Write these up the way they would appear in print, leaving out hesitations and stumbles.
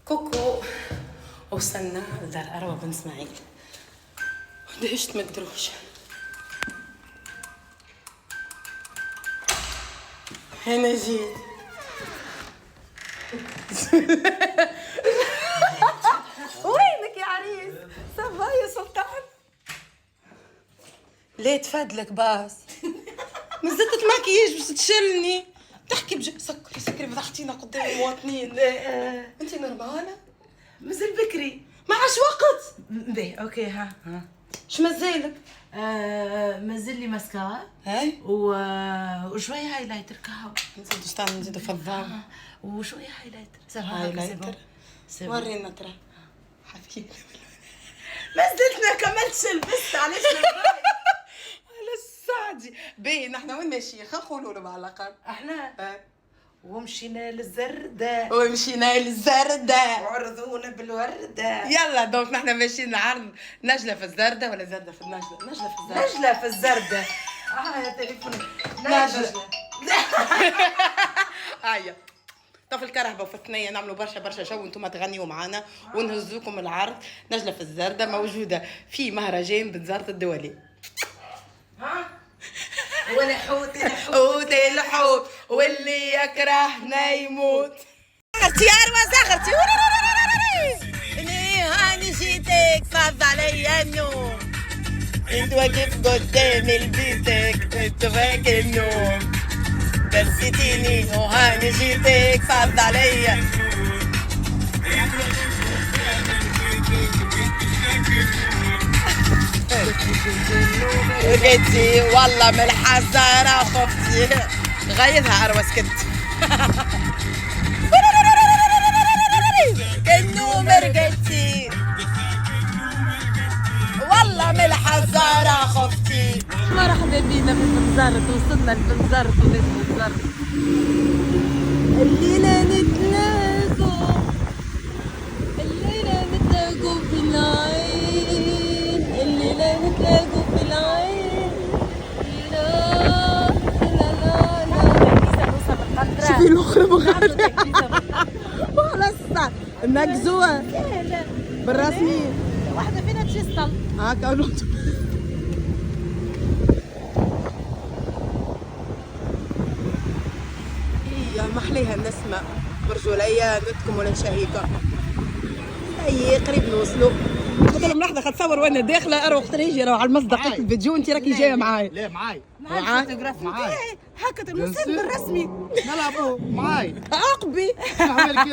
كوكو. وصلنا لدار أروى بن اسماعيل. دهشت ما قدروش. هنا جيت. وينك يا عريس؟ صبا يا سلطان. ليه تفادلك باص؟ ما زدت ماكياج باش تشلني. تحكي سكري سكري فضحتينا قدام المواطنين. انت نورمالة؟ مازال بكري، ما عادش وقت. باهي اوكي. ها اش مازالك؟ مازال لي ماسكارا هاي وشويه هايلايتر كهو. نزيدو ستان نزيدو في الظام. وشويه هايلايتر. هايلايتر ورينا ترى حبيبي. ما زلت ما كملتش لبست. علاش على السعدي. باهي نحنا وين ماشيين؟ خلينا نقولوا له على الاقل. احنا ومشينا للزردة ومشينا للزردة وعرضونا بالوردة. يلا دونك نحنا ماشيين نعرض نجلة في الزردة ولا زردة في النجلة؟ نجلة في الزردة. نجلة في الزردة. يا تليفوني نجلة. هيا طف الكرهبة وفي الثنية نعملوا برشا جو وانتم تغنيوا معانا ونهزوكم العرض. نجلة في الزردة موجودة في مهرجان بنزرت الدولي. ولا حوت حوت الحوت واللي يكرهنا يموت. زغرتي يا أروى زغرتي. اني هاني جيتك فاض عليا النوم. انت واقف قدام البيتك انت فاكر النوم. نسيتيني وهاني جيتك فاض عليا. رقدتي والله من الحزارة خفتي. غيرها أروى سكت. كالنوم رقدتي والله من الحزارة خفتي. مرحبا بينا في بنزرت. وصلنا لبنزرت ولاد بنزرت. الليلة نتلاقوا الليلة نتلاقوا في العين. الليلة نتلاقوا في العين. لا لا لا. شوفي الأخرى مغادرة. خلاص نقزوها بالرسمي. واحدة فينا تشستل هاكا نوت. يا محليها النسمة برجولية نتكم ولا شهيقة. اي قريب نوصلوا. قلت لهم لحظة خد تصور وانا داخلة اروح يجي على المصدق الفيديو انت راكي جايه معاي. ليه معاي؟ معاي هكا المصير بالرسمي. نلعبوا معاي عقبي.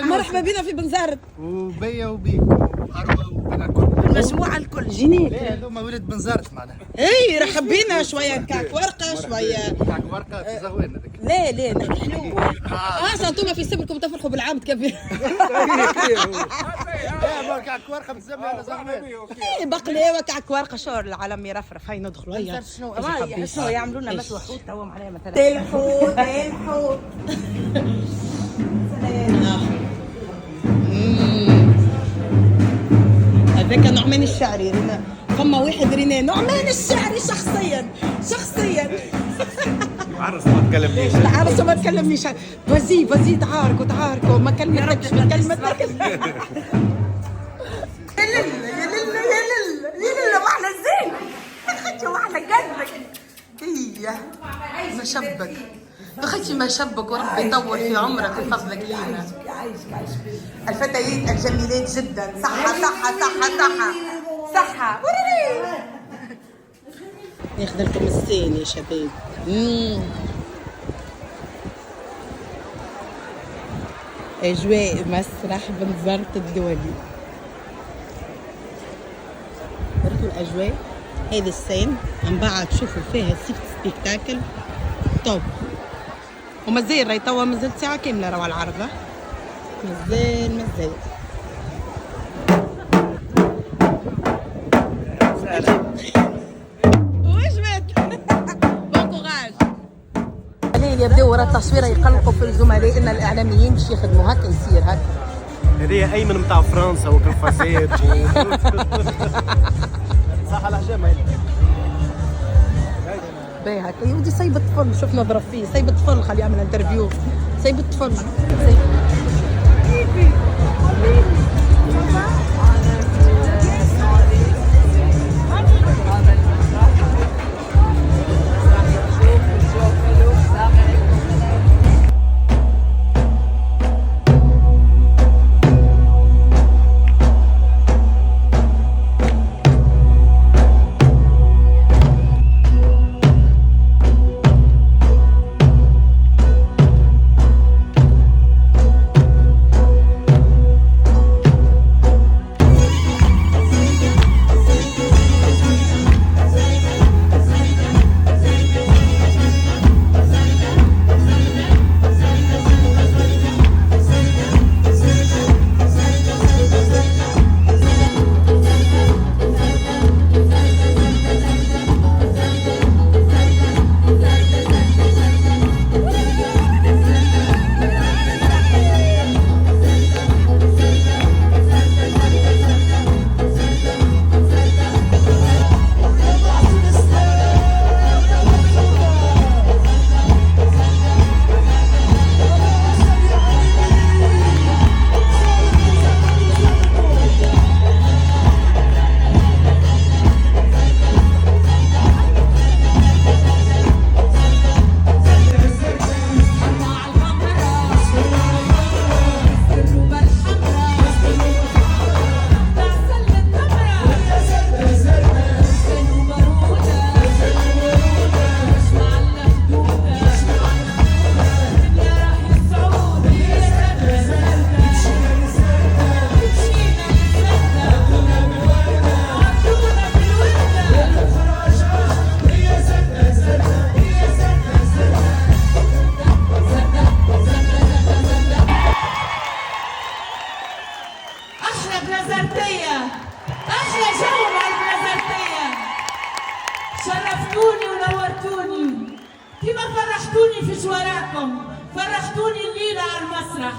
مرحبا بنا في بنزرت. وبيا وبيك وأروى وبنا الكل. المجموعة الكل. جينيك. ليه هذوما ولد بنزرت معناها. اي رحب بينا شوية كعك ورقة شوية كعك ورقة تزوين هذيك. ليه نحكي حلو. انتوما في سبلكم تفرحوا بالعام كبير. لا كعك ورقة بتزمن على زوين. بقلاوة كعك ورقة شهر العالم يرفرف. هاي ندخلوا هيا. شنو يعملوا لنا مشوى حوت توا معناها مثلا. الحوت الحوت. هذاك نعمان الشعري. فما واحد رينا نعمان الشعري شخصيا. عرس ما تكلمنيش. العرس ما تكلمنيش. بزيد تعاركوا ما كلمتكش ما كلمتكش. يا لله واحلى الزين. اخي واحلى قلبك. ما شبك اخي ما شبك. وربي يطول في عمرك بفضلك لينا. الفتيات الجميلات جدا. صحة ياخذ لكم الزين يا شباب. اجواء مسرح بنزرت الدولي. ريتوا الاجواء. هذه السين من بعد تشوفوا فيها سيفت سبيكتاكل توب. ومازال راهي توا مازال ساعة كاملة راهو العرضة. مازال وجبت. بون كوراج. يبداو ورا التصويره يقلقوا في الزملاء ان الاعلاميين باش يخدموا هكا يصير هكا. هذه ايمن نتاع فرنسا وكالفازات. صح على حجامها. باهي هكا يا ودي سايب الطفل. شوف نضرب فيه سايب الطفل. خليه يعمل انترفيو. سايب الطفل. على بلازرتية، أحلى جو مع البلازرتية. شرفتوني ونورتوني، كما فرحتوني في شوارعكم فرحتوني الليلة على المسرح.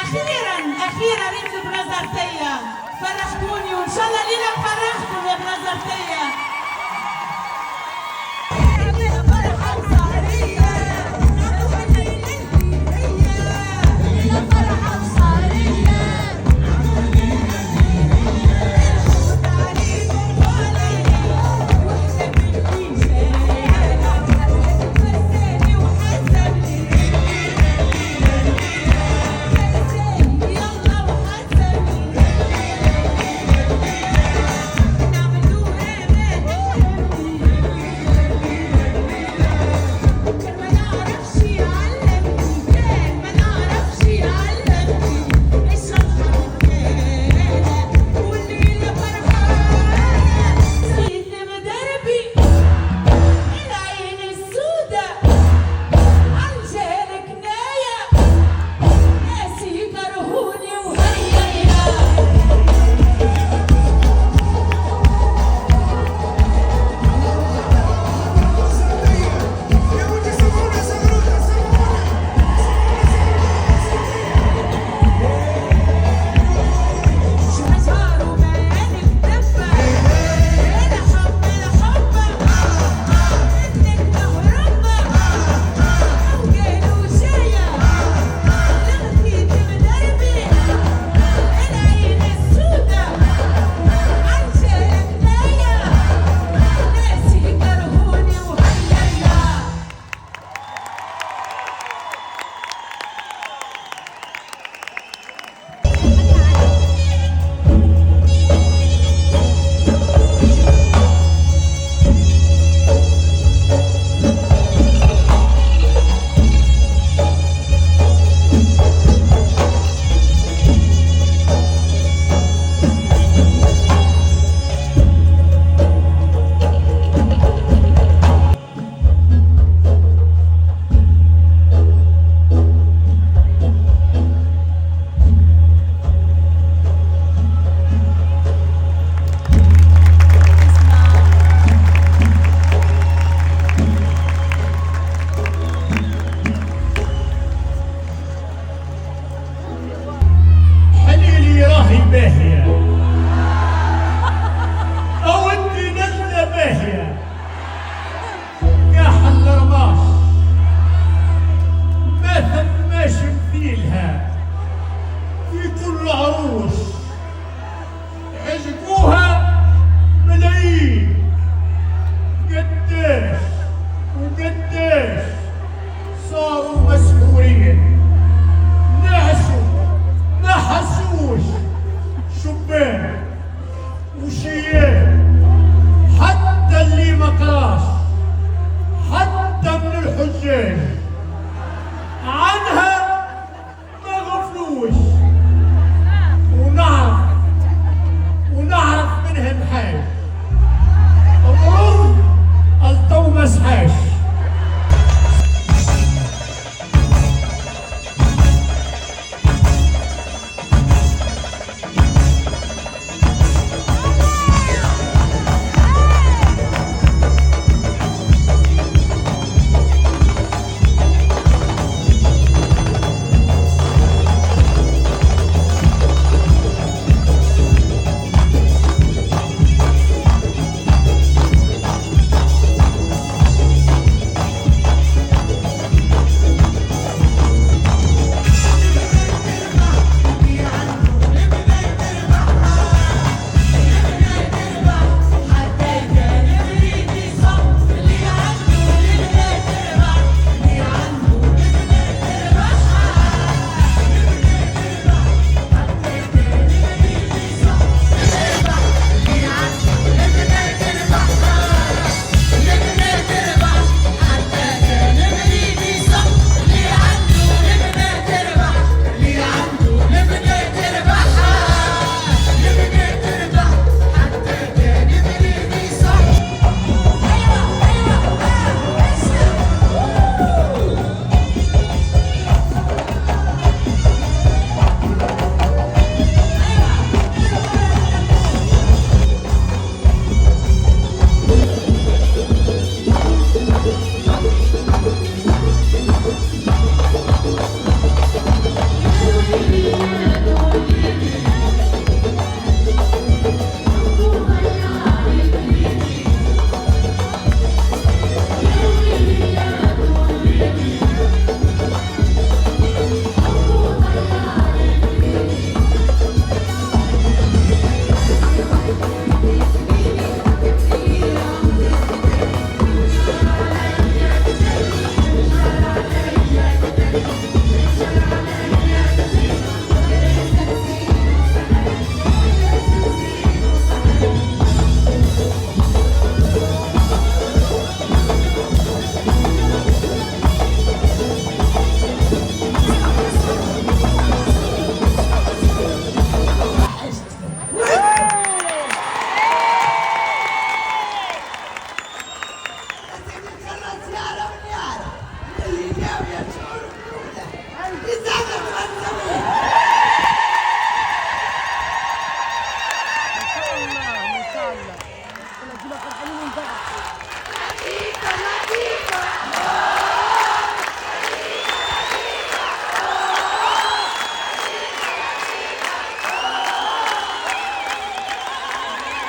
أخيرا ريت البلازرتية، فرحتوني وإن شاء الله الليلة نفرحكم يا بلازرتية.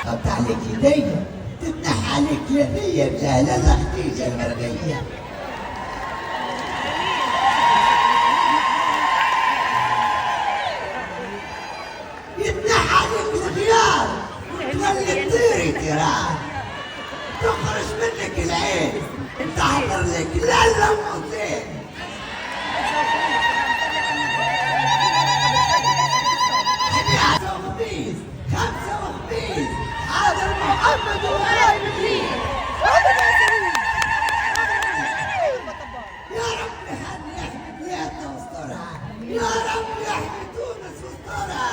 قطع عليك يديا تتنحى عليك يديا بجهلة خديجة المرغية. يتنحى عليك الخيار وتولي تطيري تراه تخرج منك العين تحضر لك لالا موتين. خمسة وخميس حاضر محمد وغايب فيه. يا رب يحمي بلادنا واسترها، يا رب يحمي تونس واسترها،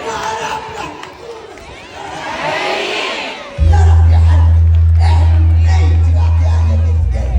يا رب يحمي تونس واسترها، يا رب يحمي احمي بلادي واعطيها لك الدين.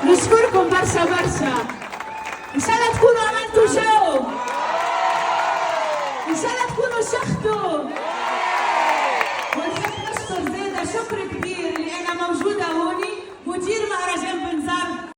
نشكركم برشا برشا. ان شاء الله تكونوا عملتوا جو، ان شاء الله تكونوا شختوا. ونحب نشكر زيادة شكر كبير مدير مهرجان